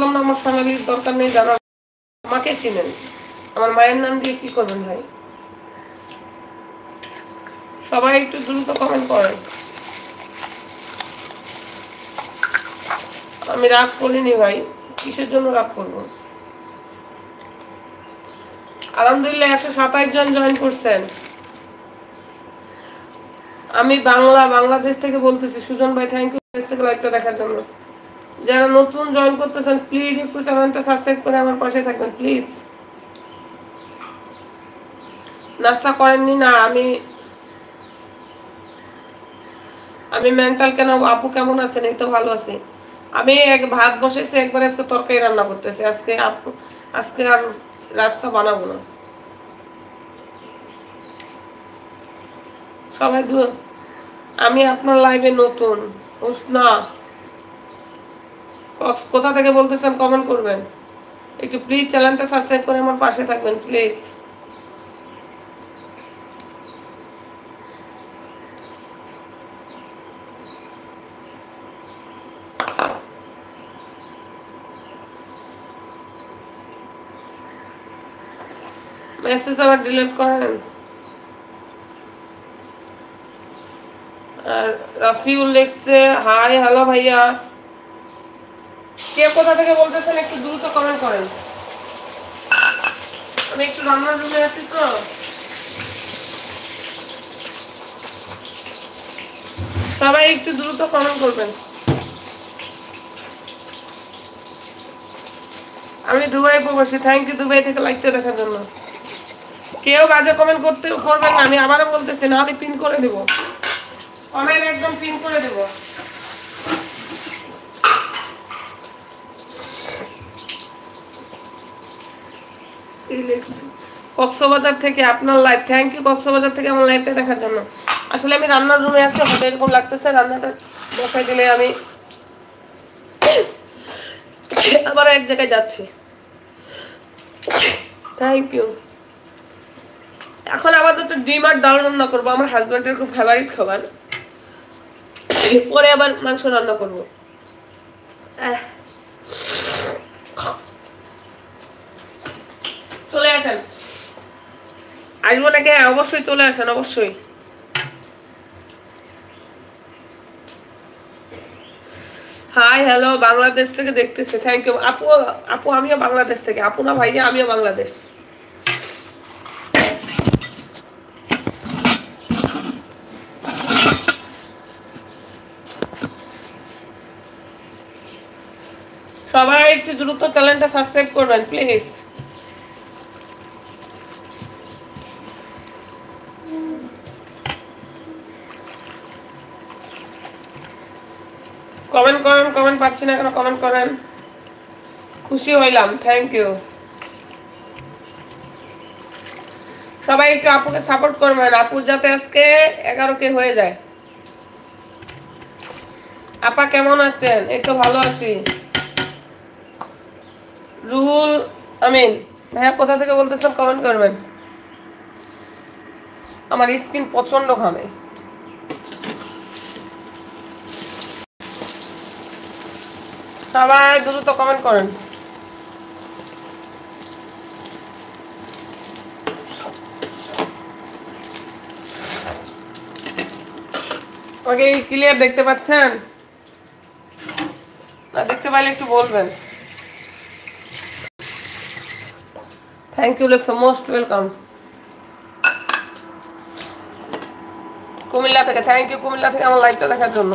বললাম না আমার ফ্যামিলির দরকার নেই, যারা আমাকে চিনেন। আমার মায়ের নাম দিয়ে কি করবেন ভাই? সবাই একটু দ্রুত কমেন্ট করেন। আমি রাগ করিনি ভাই, কিসের জন্য রাগ করবো? আলহামদুলিল্লাহ 127 জন জয়েন করছেন। আমি বাংলাদেশ থেকে বলতেছি। সুজন ভাই থ্যাংক ইউ দেশ থেকে লাইভটা দেখার জন্য। যারা নতুন জয়েন করতেছেন প্লিজ একটু চ্যানেলটা সাবস্ক্রাইব করে আমার পাশে থাকবেন প্লিজ। নাস্তা করেননি? না, আমি মেন্টাল কেন? আপু কেমন আছেন? এই তো ভালো আছি। আমি ভাত বসেছি একবার, আজকে তরকারি রান্না করতেছি। আজকে আর রাস্তা বানাবো না। সবাই আমি আপনার লাইভে নতুন। না, কোথা থেকে বলতেছেন কমেন্ট করবেন। একটু প্লিজ চ্যানেলটা সাবস্ক্রাইব করে আমার পাশে থাকবেন প্লিজ। মেসেজ আবার ডিলিট করেন। আর রাফিউল লিখছে হাই হ্যালো ভাইয়া। কে কোথা থেকে বলতেছেন একটু দ্রুত কমেন্ট করেন। আমি একটু রান্নার রুমে আছি তো। সবাই একটু দ্রুত কমেন্ট করবেন। আমি দুবাই প্রবাসী। থ্যাংক ইউ দুবাই থেকে লাইকটা দেখার জন্য। কেউ বাজে কমেন্ট করবেন না, আমি আবারও বলতেছি, নাহলে পিন করে দেবো। কমেন্ট একদম পিন করে দেবো। কক্সবাজার থেকে আপনার লাইভ। থ্যাংক ইউ কক্সবাজার থেকে আমার লাইভটা দেখার জন্য। আসলে আমি রান্নার রুমে আছি, হয়তো এরকম লাগতেছে। রান্নাটা বসাই দিলে আমি আবার এক জায়গায় যাচ্ছি। Thank you. এখন আপাতত ডিম আর ডাল রান্না করবো, আমার হাজব্যান্ডের খুব ফেভারিট খাবার। পরে আবার মাংস রান্না করবো। চলে আসেন। আসবো নাকি? অবশ্যই চলে আসেন, অবশ্যই। হাই হ্যালো বাংলাদেশ থেকে দেখতেছে। থ্যাংক ইউ আপু। আপু আমিও বাংলাদেশ থেকে। আপু না ভাইয়া, আমিও বাংলাদেশ। সবাই একটু দ্রুত চ্যানেলটা সাবস্ক্রাইব করবেন প্লিজ। কমেন্ট করেন, কমেন্ট পাচ্ছি না কেন? কমেন্ট করেন, খুশি হইলাম। Thank you. সবাই একটু আপুকে সাপোর্ট করবেন, আপু যাতে আজকে 11K হয়ে যায়। আপা কেমন আছেন? এই তো ভালো আছি। রুহুল আমিন ভাইয়া কোথা থেকে বলতেছেন কমেন্ট করবেন। আমার স্কিন প্রচন্ড ঘামে। সবাই দ্রুত কমেন্ট করেন। ওকে ক্লিয়ার দেখতে পাচ্ছেন? না দেখতে পাইলে একটু বলবেন। থ্যাংক ইউ লেখছো, মোস্ট ওয়েলকাম। কুমিল্লা থেকে। থ্যাংক ইউ কুমিল্লা থেকে আমার লাইভটা দেখার জন্য।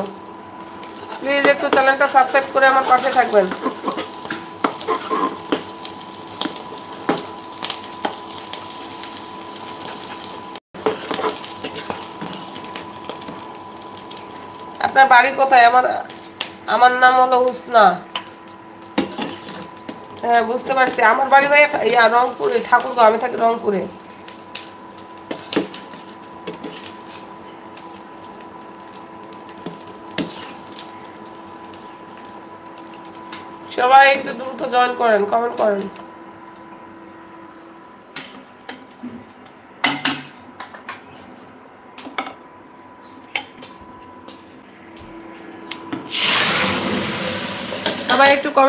প্লিজ একটু চ্যানেলটা সাবস্ক্রাইব করে আমার পাশে থাকবেন। আপনার বাড়ি কোথায়? আমার নাম হলো হুসনা। হ্যাঁ বুঝতে পারছি। আমার বাড়ি ভাই রংপুরে, ঠাকুরগাঁও। আমি থাকি রংপুরে। সবাই একটু দ্রুত জয়েন করেন, কমেন্ট করেন। সবাই একটু কমেন্ট